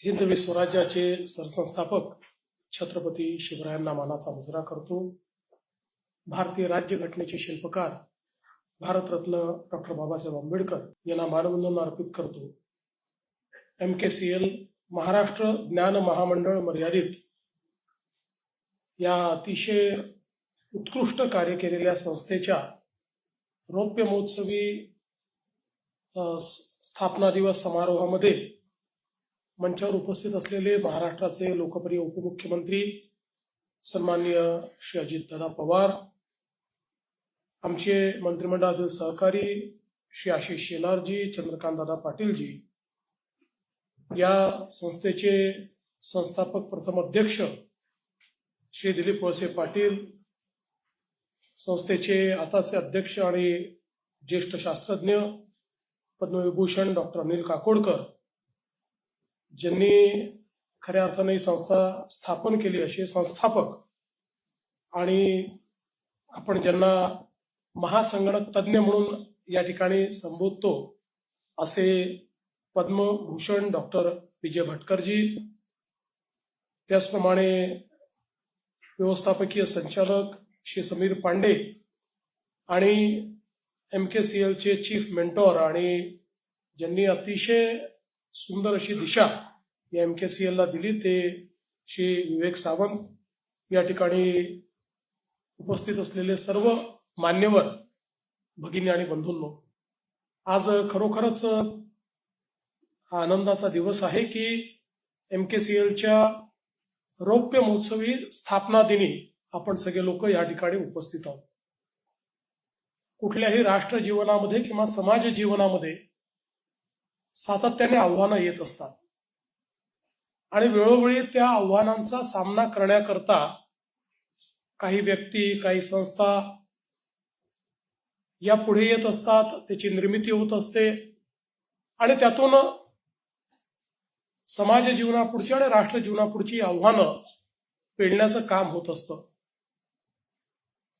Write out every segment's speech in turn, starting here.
हिंदवी स्वराज्याचे सरसंस्थापक छत्रपती शिवरायांना मानाचा मुजरा करतो। भारतीय राज्यघटनेचे शिल्पकार भारतरत्न डॉक्टर बाबासाहेब आंबेडकर यांना मानवंदना अर्पित करतो। MKCL महाराष्ट्र ज्ञान महामंडळ मर्यादित या अतिशय उत्कृष्ट कार्य केलेल्या संस्थेच्या रौप्य महोत्सवी स्थापना दिवस समारोहामध्ये मंचावर उपस्थित असलेले महाराष्ट्राचे लोकप्रिय उपमुख्यमंत्री सन्माननीय श्री अजितदादा पवार, आमचे मंत्रिमंडळातील सहकारी श्री आशिष शेलारजी, चंद्रकांतदादा पाटीलजी, या संस्थेचे संस्थापक प्रथम अध्यक्ष श्री दिलीप वळसे पाटील, संस्थेचे आताचे अध्यक्ष आणि ज्येष्ठ शास्त्रज्ञ पद्मविभूषण डॉक्टर अनिल काकोडकर, ज्यांनी खऱ्या अर्थाने ही संस्था स्थापन केली असे संस्थापक आणि आपण ज्यांना महासंगणक तज्ञ म्हणून या ठिकाणी संबोधतो असे पद्मभूषण डॉक्टर विजय भटकरजी, त्याचप्रमाणे व्यवस्थापकीय संचालक श्री समीर पांडे आणि MKCLचे चीफ मेंटॉर आणि ज्यांनी अतिशय सुंदर अशी दिशा या MKCLला दिली ते श्री विवेक सावंत, या ठिकाणी उपस्थित असलेले सर्व मान्यवर भगिनी आणि बंधूंनो, आज खरोखरच हा आनंदाचा दिवस आहे की MKCLच्या रौप्य महोत्सवी स्थापना दिनी आपण सगळे लोक या ठिकाणी उपस्थित आहोत। कुठल्याही राष्ट्र जीवनामध्ये किंवा समाज जीवनामध्ये सातत्याने आव्हानं येत असतात आणि वेळोवेळी त्या आव्हानांचा सामना करण्याकरता काही व्यक्ती, काही संस्था या पुढे येत असतात, त्याची निर्मिती होत असते आणि त्यातून समाज जीवनापुढची आणि राष्ट्र जीवनापुढची आव्हानं पेलण्याचं काम होत असतं।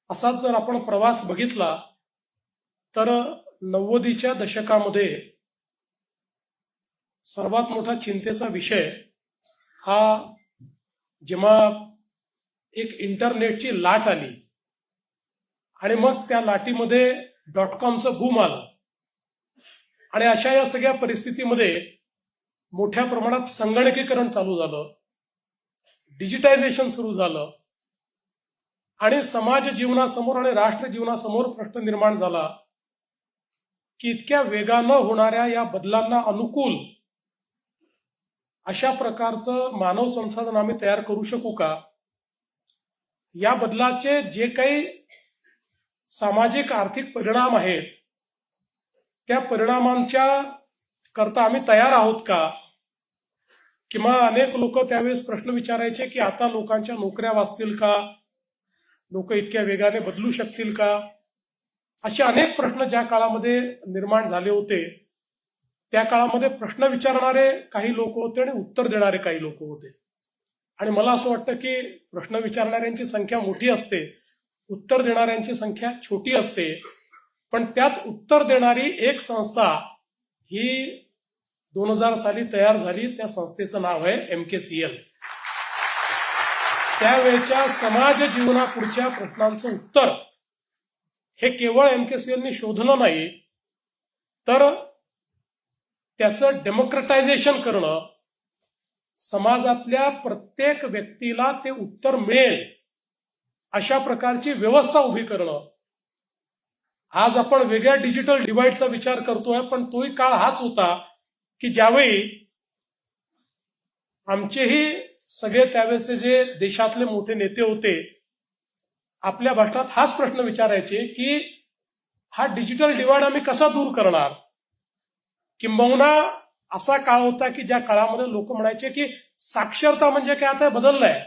असाच जर आपण प्रवास बघितला तर 90च्या दशकामध्ये सर्वात मोठा चिंतेचा विषय हा जेव्हा एक इंटरनेटची लाट आली आणि मग त्या लाटीमध्ये .comचं बूम आलं आणि अशा या सगळ्या परिस्थितीमध्ये मोठ्या प्रमाणात संगणकीकरण चालू झालं, डिजिटायझेशन सुरू झालं आणि समाज जीवनासमोर आणि राष्ट्र जीवनासमोर प्रश्न निर्माण झाला की इतक्या वेगानं होणाऱ्या या बदलांना अनुकूल अशा प्रकारचं मानव संसाधन आम्ही तयार करू शकू का? या बदलाचे जे काही सामाजिक आर्थिक परिणाम आहेत त्या परिणामांच्या करता आम्ही तयार आहोत का? किंवा अनेक लोक त्यावेळेस प्रश्न विचारायचे की आता लोकांच्या नोकऱ्या वाचतील का? लोक इतक्या वेगाने बदलू शकतील का? असे अनेक प्रश्न ज्या काळामध्ये निर्माण झाले होते त्या काळामध्ये प्रश्न विचारणारे काही लोक होते आणि उत्तर देणारे काही लोक होते आणि मला असं वाटतं की प्रश्न विचारणाऱ्यांची संख्या मोठी असते, उत्तर देणाऱ्यांची संख्या छोटी असते, पण त्यात उत्तर देणारी एक संस्था ही 2000 साली तयार झाली। त्या संस्थेचं नाव आहे MKCL। त्यावेळच्या समाज जीवनापुढच्या प्रश्नांचं उत्तर हे केवळ MKCLने शोधलं नाही तर त्याचं डेमोक्रेटायझेशन करणं, समाजातल्या प्रत्येक व्यक्तीला ते उत्तर मिळेल अशा प्रकारची व्यवस्था उभी करणं। आज आपण वेगळ्या डिजिटल डिवाइडचा विचार करतोय, पण तोही काळ हाच होता की ज्यावेळी आमचेही सगळे त्यावेळेचे जे देशातले मोठे नेते होते आपल्या भाषणात हाच प्रश्न विचारायचे की हा डिजिटल डिवाइड आम्ही कसा दूर करणार? किंबहुना असा काळ होता की ज्या काळामध्ये लोक म्हणायचे की साक्षरता म्हणजे काय आता बदललंय,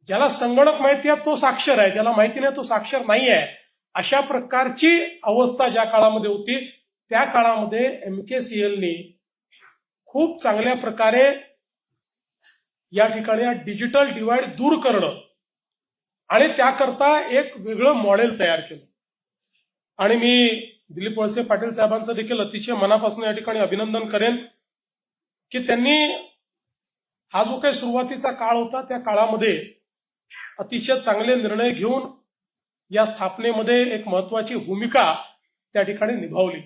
ज्याला संगणक माहिती आहे तो साक्षर आहे, ज्याला माहिती नाही तो साक्षर नाही आहे, अशा प्रकारची अवस्था ज्या काळामध्ये होती त्या काळामध्ये MKCLने खूप चांगल्या प्रकारे या ठिकाणी डिजिटल डिवाइड दूर करणं आणि त्याकरता एक वेगळं मॉडेल तयार केलं आणि मी दिलीप वळसे पाटील साहेबांचं देखील अतिशय मनापासून या ठिकाणी अभिनंदन करेन की त्यांनी हा जो काही सुरुवातीचा काळ होता त्या काळामध्ये अतिशय चांगले निर्णय घेऊन या स्थापनेमध्ये एक महत्वाची भूमिका त्या ठिकाणी निभावली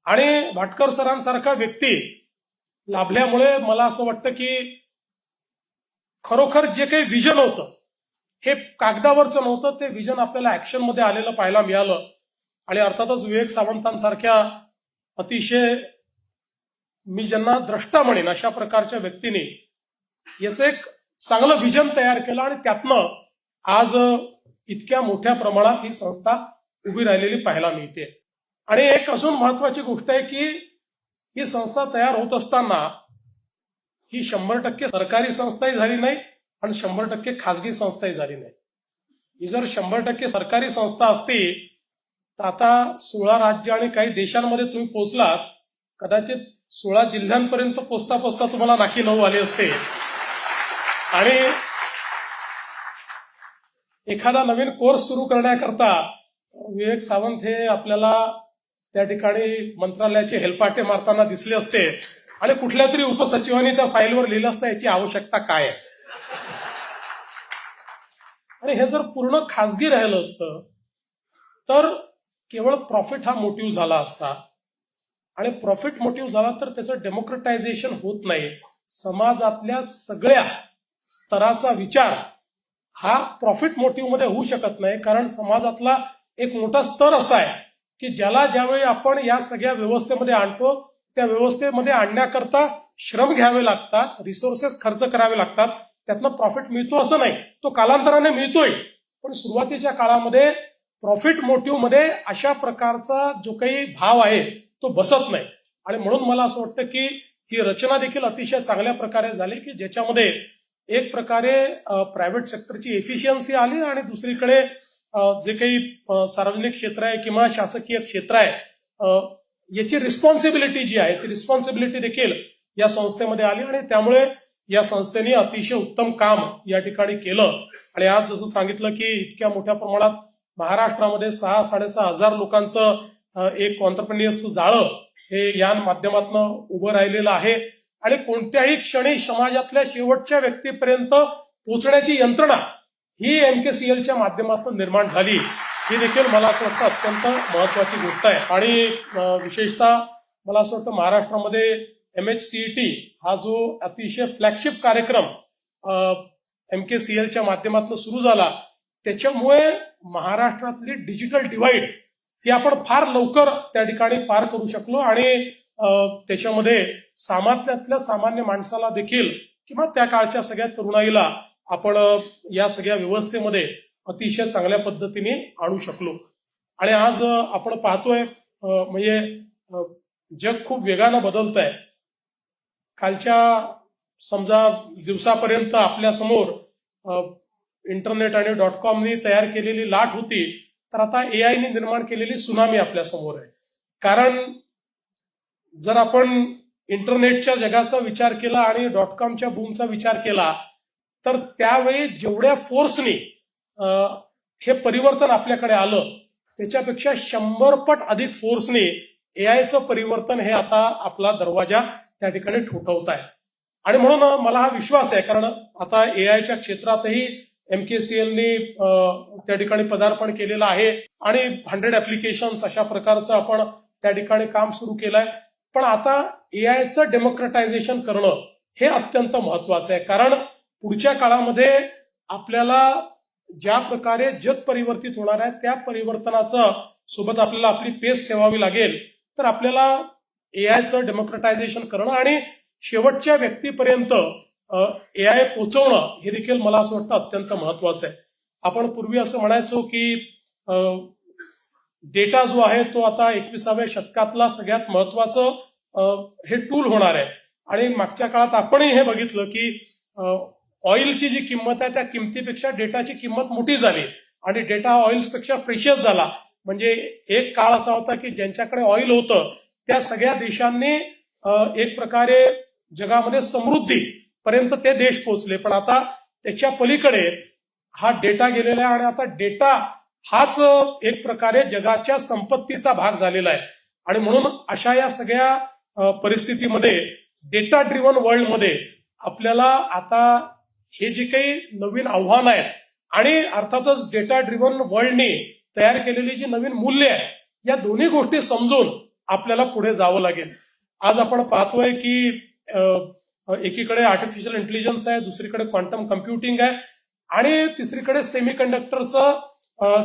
आणि भाटकर सरांसारखा व्यक्ती लाभल्यामुळे मला असं वाटतं की खरोखर जे काही विजन होतं हे कागदावरचं नव्हतं, ते विजन आपल्याला ऍक्शनमध्ये आलेलं पाहायला मिळालं. आणि अर्थातच विवेक सावंतांसारख्या अतिशय मी ज्यांना द्रष्टा म्हणेन अशा प्रकारच्या व्यक्तीने याचं एक चांगलं विजन तयार केलं आणि त्यातनं आज इतक्या मोठ्या प्रमाणात ही संस्था उभी राहिलेली पाहायला मिळते. आणि एक अजून महत्वाची गोष्ट आहे की ही संस्था तयार होत असताना ही 100% सरकारी संस्थाही झाली नाही आणि 100% खासगी संस्थाही झाली नाही. ही जर 100% सरकारी संस्था असती तर आता 16 राज्य आणि काही देशांमध्ये तुम्ही पोहोचलात, कदाचित 16 जिल्ह्यांपर्यंत पोचता पोचता तुम्हाला नाकी नऊ आले असते. आणि एखादा नवीन कोर्स सुरू करण्याकरता विवेक सावंत हे आपल्याला त्या ठिकाणी मंत्रालयाचे हेलपाटे मारताना दिसले असते आणि कुठल्या तरी उपसचिवांनी त्या फाईलवर लिहिलं असतं याची आवश्यकता काय आहे. आणि हे जर पूर्ण खासगी राहिलं असतं तर केवळ प्रॉफिट हा मोटिव्ह झाला असता आणि प्रॉफिट मोटिव्ह झाला तर त्याचं डेमोक्रेटायझेशन होत नाही. समाजातल्या सगळ्या स्तराचा विचार हा प्रॉफिट मोटिव्ह मध्ये होऊ शकत नाही, कारण समाजातला एक मोठा स्तर असा आहे की ज्याला ज्यावेळी आपण या सगळ्या व्यवस्थेमध्ये आणतो त्या व्यवस्थेमध्ये आणण्याकरता श्रम घ्यावे लागतात, रिसोर्सेस खर्च करावे लागतात, त्यातनं प्रॉफिट मिळतो असं नाही, तो कालांतराने मिळतोय. पण सुरुवातीच्या काळामध्ये प्रॉफिट मोटिव्ह मध्ये अशा प्रकारचा जो काही भाव आहे तो बसत नाही. आणि म्हणून मला असं वाटतं की ही रचना देखील अतिशय चांगल्या प्रकारे झाली की ज्याच्यामध्ये एक प्रकारे प्रायव्हेट सेक्टरची एफिशियन्सी आली आणि दुसरीकडे जे काही सार्वजनिक क्षेत्र आहे किंवा शासकीय क्षेत्र आहे याची रिस्पॉन्सिबिलिटी जी आहे ती रिस्पॉन्सिबिलिटी देखील या संस्थेमध्ये आली आणि त्यामुळे या संस्थेने अतिशय उत्तम काम या ठिकाणी केलं. आणि आज जसं सांगितलं की इतक्या मोठ्या प्रमाणात महाराष्ट्रामध्ये 6-6.5 लोकांचं एक ऑन्टरप्रेन्युअर्सचं जाळं हे या माध्यमातून उभं राहिलेलं आहे आणि कोणत्याही क्षणी समाजातल्या शेवटच्या व्यक्तीपर्यंत पोहोचण्याची यंत्रणा ही MKCLच्या माध्यमातून निर्माण झाली, ही देखील मला असं वाटतं अत्यंत महत्वाची गोष्ट आहे. आणि विशेषतः मला असं वाटतं महाराष्ट्रामध्ये MHCET हा जो अतिशय फ्लॅगशिप कार्यक्रम MKCLच्या माध्यमातून सुरू झाला त्याच्यामुळे महाराष्ट्रातली डिजिटल डिव्हाइड ही आपण फार लवकर त्या ठिकाणी पार करू शकलो आणि त्याच्यामध्ये समाजातल्या सामान्य माणसाला देखील किंवा त्या काळच्या सगळ्या तरुणाईला आपण या सगळ्या व्यवस्थेमध्ये अतिशय चांगल्या पद्धतीने आणू शकलो. आणि आज आपण पाहतोय म्हणजे जग खूप वेगानं बदलत आहे. कालच्या समजा दिवसापर्यंत आपल्या समोर इंटरनेट आणि .com तयार केलेली लाट होती, तर आता AI निर्माण केलेली सुनामी आपल्या समोर आहे. कारण जर आपण इंटरनेटच्या जगाचा विचार केला आणि .comच्या बूमचा विचार केला तर त्यावेळी जेवढ्या फोर्सनी हे परिवर्तन आपल्याकडे आलं त्याच्यापेक्षा 100 पट अधिक फोर्सने AIचं परिवर्तन हे आता आपला दरवाजा त्या ठिकाणी ठोठवत आहे. आणि म्हणून मला हा विश्वास आहे, कारण आता AIच्या क्षेत्रातही MKCLने त्या ठिकाणी पदार्पण केलेलं आहे आणि 100 ऍप्लिकेशन्स अशा प्रकारचं आपण त्या ठिकाणी काम सुरू केलंय. पण आता AIचं डेमोक्रेटायझेशन करणं हे अत्यंत महत्वाचं आहे, कारण पुढच्या काळामध्ये आपल्याला ज्या प्रकारे जग परिवर्तित होणार आहे त्या परिवर्तनाचं सोबत आपल्याला आपली पेस ठेवावी लागेल. तर आपल्याला AIचं डेमोक्रेटायझेशन करणं आणि शेवटच्या व्यक्तीपर्यंत AI पोहोचवणं हे देखील मला असं वाटतं अत्यंत महत्वाचं आहे. आपण पूर्वी असं म्हणायचो की डेटा जो आहे तो आता 21व्या शतकातला सगळ्यात महत्वाचं हे टूल होणार आहे. आणि मागच्या काळात आपणही हे बघितलं की ऑइलची जी किंमत आहे त्या किमतीपेक्षा डेटाची किंमत मोठी झाली आणि डेटा ऑइल्सपेक्षा प्रेशियस झाला. म्हणजे एक काळ असा होता की ज्यांच्याकडे ऑइल होतं त्या सगळ्या देशांनी एक प्रकारे जगामध्ये समृद्धी पर्यंत ते देश पोहोचले, पण आता त्याच्या पलीकडे हा डेटा गेलेला आहे आणि आता डेटा हाच एक प्रकारे जगाच्या संपत्तीचा भाग झालेला आहे. आणि म्हणून अशा या सगळ्या परिस्थितीमध्ये डेटा ड्रिव्हन वर्ल्डमध्ये आपल्याला आता हे जे काही नवीन आव्हान आहेत आणि अर्थातच डेटा ड्रिव्हन वर्ल्डने तयार केलेली जी नवीन मूल्य आहे, या दोन्ही गोष्टी समजून आपल्याला पुढे जावं लागेल. आज आपण पाहतोय की एकीकडे आर्टिफिशियल इंटेलिजन्स आहे, दुसरीकडे क्वांटम कम्प्युटिंग आहे आणि तिसरीकडे सेमीकंडक्टरचं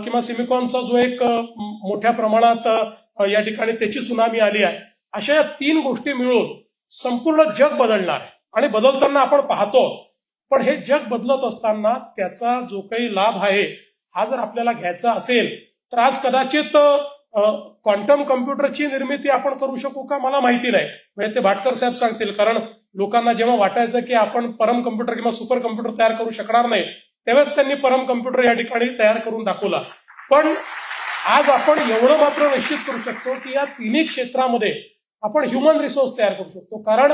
किंवा सिलिकॉनचा जो एक मोठ्या प्रमाणात या ठिकाणी त्याची सुनामी आली आहे. अशा या तीन गोष्टी मिळून संपूर्ण जग बदलणार आहे आणि बदलताना आपण पाहतो. पण हे जग बदलत असताना त्याचा जो काही लाभ आहे हा जर आपल्याला घ्यायचा असेल तर आज कदाचित क्वांटम कम्प्युटरची निर्मिती आपण करू शकू का मला माहिती नाही, म्हणजे ते भाटकर साहेब सांगतील. कारण लोकांना जेव्हा वाटायचं की आपण परम कम्प्युटर किंवा सुपर कम्प्युटर तयार करू शकणार नाही, त्यावेळेस त्यांनी परम कम्प्युटर या ठिकाणी तयार करून दाखवला. पण आज आपण एवढं मात्र निश्चित करू शकतो की या तिन्ही क्षेत्रामध्ये आपण ह्युमन रिसोर्स तयार करू शकतो. कारण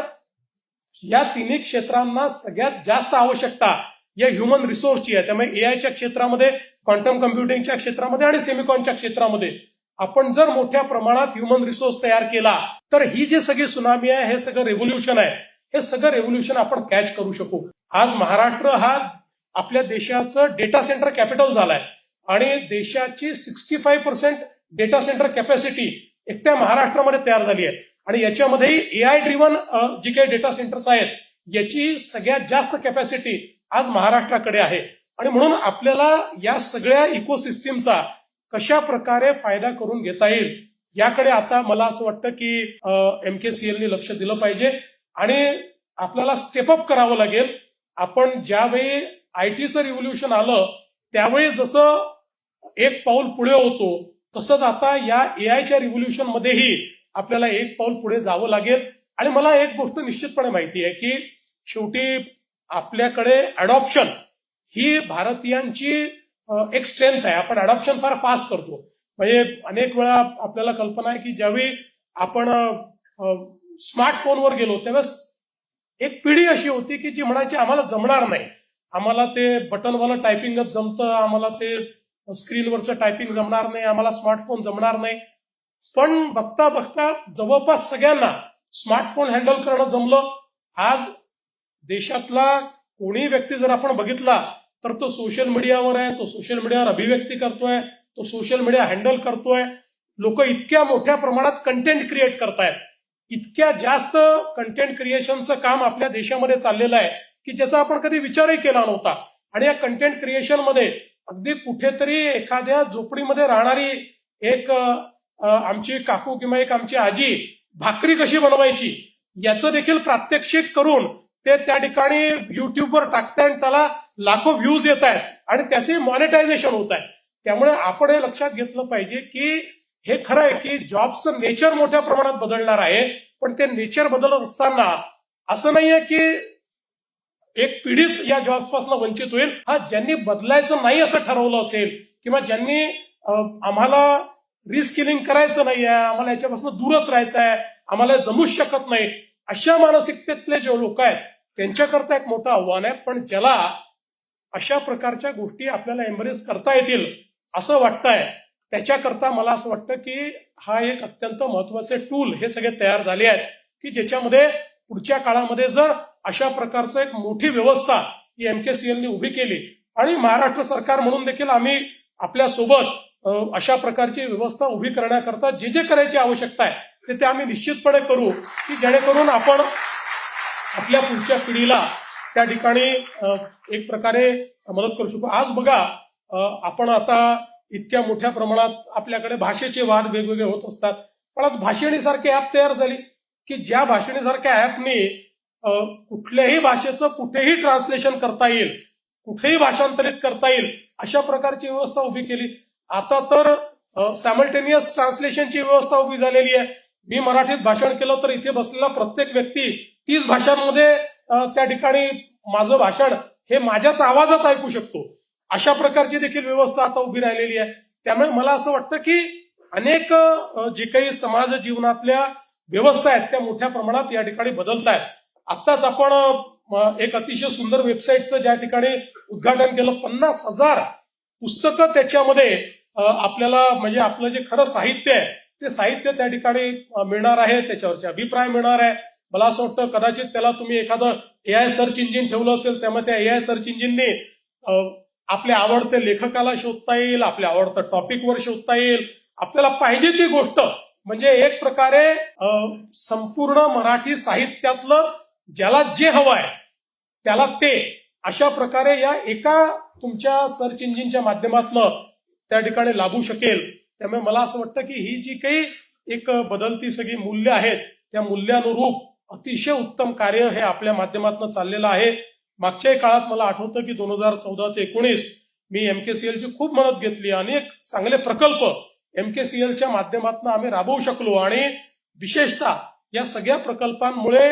या तिन्ही क्षेत्रांना सगळ्यात जास्त आवश्यकता या ह्युमन रिसोर्सची आहे. त्यामुळे एआयच्या क्षेत्रामध्ये, क्वांटम कम्प्युटिंगच्या क्षेत्रामध्ये आणि सेमिकॉनच्या क्षेत्रामध्ये आपण जर मोठ्या प्रमाणात ह्युमन रिसोर्स तयार केला तर ही जी सगळी सुनामी आहे, हे सगळं रेव्होल्युशन आहे, हे सगळं रेव्होल्युशन आपण कॅच करू शकू. आज महाराष्ट्र हा आपल्या देशाचं डेटा सेंटर कॅपिटल झालाय आणि देशाची 65% डेटा सेंटर कॅपॅसिटी एकट्या महाराष्ट्रामध्ये तयार झाली आहे आणि याच्यामध्येही एआय ड्रिव्हन जी काही डेटा सेंटर्स आहेत याची सगळ्यात जास्त कॅपॅसिटी आज महाराष्ट्राकडे आहे. आणि म्हणून आपल्याला या सगळ्या इकोसिस्टीमचा कशा प्रकारे फायदा करून घेता येईल याकडे आता मला असं वाटतं की MKCLने लक्ष दिलं पाहिजे आणि आपल्याला स्टेपअप करावं लागेल. आपण ज्यावेळी आयटीचं रिव्होल्युशन आलं त्यावेळी जसं एक पाऊल पुढे होतो तसंच आता या एआयच्या रिव्होल्युशन मध्येही आपल्याला एक पाऊल पुढे जावं लागेल. आणि मला एक गोष्ट निश्चितपणे माहिती आहे की शेवटी आपल्याकडे अडॉप्शन ही भारतीयांची एक स्ट्रेंथ आहे. आपण अडॉप्शन फार फास्ट करतो. म्हणजे अनेक वेळा आपल्याला कल्पना आहे की ज्यावेळी आपण स्मार्टफोनवर गेलो त्यावेळेस एक पिढी अशी होती की जी म्हणायची आम्हाला जमणार नाही, आम्हाला ते बटनवालं टायपिंगच जमतं, आम्हाला ते स्क्रीनवरचं टायपिंग जमणार नाही, आम्हाला स्मार्टफोन जमणार नाही. पण बघता बघता जवळपास सगळ्यांना स्मार्टफोन हँडल करणं जमलं. आज देशातला कोणी व्यक्ती जर आपण बघितला तर तो सोशल मीडियावर आहे, तो सोशल मीडियावर अभिव्यक्ती करतोय, तो सोशल मीडिया हँडल करतोय. लोक इतक्या मोठ्या प्रमाणात कंटेंट क्रिएट करतायत, इतक्या जास्त कंटेंट क्रिएशनचं काम आपल्या देशामध्ये चाललेलं आहे की ज्याचा आपण कधी विचारही केला नव्हता. आणि या कंटेंट क्रिएशनमध्ये अगदी कुठेतरी एखाद्या झोपडीमध्ये राहणारी एक आमची काकू किंवा एक आमची आजी भाकरी कशी बनवायची याचं देखील प्रात्यक्षिक करून ते त्या ठिकाणी युट्यूबवर टाकताय आणि त्याला लाखो व्ह्यूज येत आहेत आणि त्याचे मॉनिटायझेशन होत आहे. त्यामुळे आपण हे लक्षात घेतलं पाहिजे की हे खरं आहे की जॉबचं नेचर मोठ्या प्रमाणात बदलणार आहे, पण ते नेचर बदलत असताना असं नाहीये की एक पिढीच या जॉब्सपासून वंचित होईल. हा ज्यांनी बदलायचं नाही असं ठरवलं असेल किंवा ज्यांनी आम्हाला रिस्किलिंग करायचं नाही आहे, आम्हाला याच्यापासून दूरच राहायचं आहे, आम्हाला जमूच शकत नाही, अशा मानसिकतेतले जे लोक आहेत त्यांच्याकरता एक मोठं आव्हान आहे. पण ज्याला अशा प्रकारच्या गोष्टी आपल्याला एम्ब्रेस करता येतील असं वाटतंय त्याच्याकरता मला असं वाटतं की हा एक अत्यंत महत्वाचे टूल हे सगळे तयार झाले आहेत की ज्याच्यामध्ये पुढच्या काळामध्ये जर अशा प्रकारचं एक मोठी व्यवस्था ही MKCLने उभी केली आणि महाराष्ट्र सरकार म्हणून देखील आम्ही आपल्यासोबत अशा प्रकारची व्यवस्था उभी करण्याकरता जे जे करायची आवश्यकता आहे ते आम्ही निश्चितपणे करू की जेणेकरून आपण आपल्या पुढच्या पिढीला त्या ठिकाणी एक प्रकारे मदत करू शकू. आज बघा आपण आता इतक्या मोठ्या प्रमाणात आपल्याकडे भाषेचे वाद वेगवेगळे होत असतात, पण आज भाषिणीसारखे ऍप तयार झाली की ज्या भाषिणीसारख्या ऍपने कुठल्याही भाषेचं कुठेही ट्रान्सलेशन करता येईल, कुठेही भाषांतरित करता येईल अशा प्रकारची व्यवस्था उभी केली. आता तर सायमल्टेनियस ट्रान्सलेशनची व्यवस्था उभी झालेली आहे. मी मराठीत भाषण केलं तर इथे बसलेला प्रत्येक व्यक्ती 30 भाषांमध्ये त्या ठिकाणी माझं भाषण हे माझ्याच आवाजात ऐकू शकतो. अशा प्रकारची देखील व्यवस्था आता उभी राहिलेली आहे. त्यामुळे मला असं वाटतं की अनेक जे काही समाज जीवनातल्या व्यवस्था आहेत त्या मोठ्या प्रमाणात या ठिकाणी बदलत आहेत. आत्ताच आपण एक अतिशय सुंदर वेबसाईटचं ज्या ठिकाणी उद्घाटन केलं, 50,000 पुस्तकं त्याच्यामध्ये आपल्याला म्हणजे आपलं जे खरं साहित्य आहे ते साहित्य त्या ठिकाणी मिळणार आहे, त्याच्यावरचे अभिप्राय मिळणार आहे, मला असं वाटतं कदाचित त्याला तुम्ही एखादं एआय सर्च इंजिन ठेवलं असेल, त्यामुळे त्या एआय सर्च इंजिनने आपल्या आवडत्या लेखकाला शोधता येईल, आपल्या आवडत्या टॉपिकवर शोधता येईल, आपल्याला पाहिजे ती गोष्ट, म्हणजे एक प्रकारे संपूर्ण मराठी साहित्यातलं ज्याला जे हवं आहे त्याला ते अशा प्रकारे या एका तुमच्या सर्च इंजिनच्या माध्यमातून त्या ठिकाणी लाभू शकेल. त्यामुळे मला असं वाटतं की ही जी काही एक बदलती सगळी मूल्य आहेत त्या मूल्यानुरूप अतिशय उत्तम कार्य हे आपल्या माध्यमातून चाललेलं आहे. मागच्याही काळात मला आठवतं की 2014 ते 2019 मी एमकेसीएलची खूप मदत घेतली. अनेक चांगले प्रकल्प एमकेसीएलच्या माध्यमातून आम्ही राबवू शकलो आणि विशेषतः या सगळ्या प्रकल्पांमुळे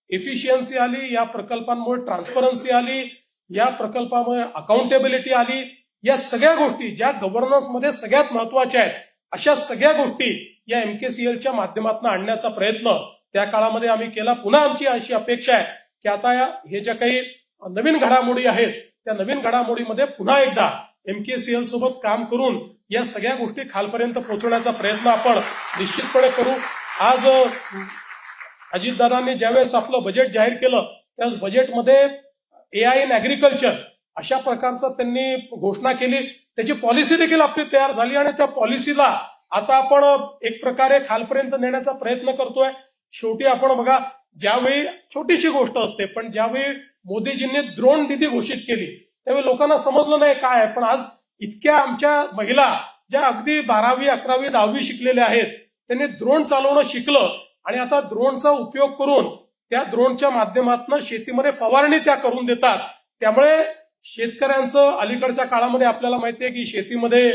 एफिशियन्सी आली, या प्रकल्पांमुळे ट्रान्सपरन्सी आली, या प्रकल्पामुळे अकाउंटेबिलिटी आली. या सगळ्या गोष्टी ज्या गव्हर्नन्समध्ये सगळ्यात महत्वाच्या आहेत अशा सगळ्या गोष्टी या एमकेसीएलच्या माध्यमातून आणण्याचा प्रयत्न त्या काळामध्ये आम्ही केला. पुन्हा आमची अशी अपेक्षा आहे की आता हे ज्या काही नवीन घडामोडी आहेत त्या नवीन घडामोडीमध्ये पुन्हा एकदा एमकेसीएल सोबत काम करून या सगळ्या गोष्टी खालपर्यंत पोहोचवण्याचा प्रयत्न आपण निश्चितपणे करू. आज अजितदादांनी ज्यावेळेस आपलं बजेट जाहीर केलं त्यावेळेस बजेटमध्ये एआय इन ऍग्रिकल्चर अशा प्रकारचं त्यांनी घोषणा केली. त्याची पॉलिसी देखील आपली तयार झाली आणि त्या पॉलिसीला आता आपण एक प्रकारे खालपर्यंत नेण्याचा प्रयत्न करतोय. शेवटी आपण बघा, ज्यावेळी छोटीशी गोष्ट असते पण ज्यावेळी मोदीजींनी ड्रोन दीदी घोषित केली त्यावेळी लोकांना समजलं नाही काय आहे, पण आज इतक्या आमच्या महिला ज्या अगदी 12वी 11वी 10वी शिकलेल्या आहेत त्यांनी ड्रोन चालवणं शिकलं आणि आता ड्रोनचा उपयोग करून त्या ड्रोनच्या माध्यमातून शेतीमध्ये फवारणी त्या करून देतात. त्यामुळे शेतकऱ्यांचं अलीकडच्या काळामध्ये आपल्याला माहिती आहे की शेतीमध्ये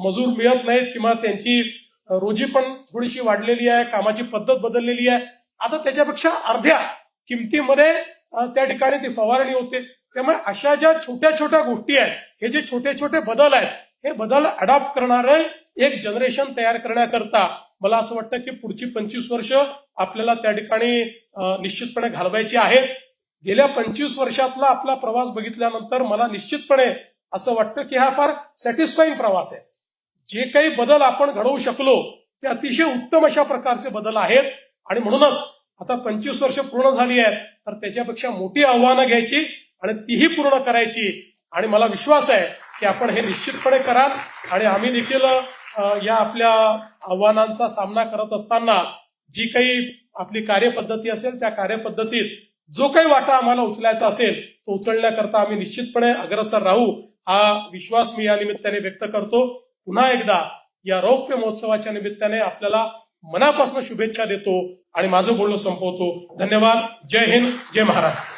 मजूर मिळत नाहीत किंवा त्यांची रोजी पण थोडीशी वाढलेली आहे, कामाची पद्धत बदललेली आहे. आता त्याच्यापेक्षा अर्ध्या किमतीमध्ये त्या ठिकाणी ती फवारणी होते. त्यामुळे अशा ज्या छोट्या छोट्या गोष्टी आहेत, हे जे छोटे छोटे बदल आहेत, हे बदल अडॉप्ट करणारे एक जनरेशन तयार करण्याकरता मला असं वाटतं की पुढची 25 वर्ष आपल्याला त्या ठिकाणी निश्चितपणे घालवायची आहेत. गेल्या 25 वर्षातला आपला प्रवास बघितल्यानंतर मला निश्चितपणे असं वाटतं की हा फार सॅटिस्फाईंग प्रवास आहे. जे काही बदल आपण घडवू शकलो ते अतिशय उत्तम अशा प्रकारचे बदल आहेत आणि म्हणूनच आता 25 वर्ष पूर्ण झाली आहेत तर त्याच्यापेक्षा मोठी आव्हानं घ्यायची आणि तीही पूर्ण करायची. आणि मला विश्वास आहे की आपण हे निश्चितपणे कराल आणि आम्ही देखील या आपल्या आव्हानांचा सामना करत असताना जी काही आपली कार्यपद्धती असेल त्या कार्यपद्धतीत जो काही वाटा आम्हाला उचलायचा असेल तो उचलण्याकरता आम्ही निश्चितपणे अग्रेसर राहू, हा विश्वास मी या निमित्ताने व्यक्त करतो. पुन्हा एकदा या रौप्य महोत्सवाच्या निमित्ताने आपल्याला मनापासून शुभेच्छा देतो आणि माझं बोलणं संपवतो. धन्यवाद. जय हिंद, जय महाराष्ट्र.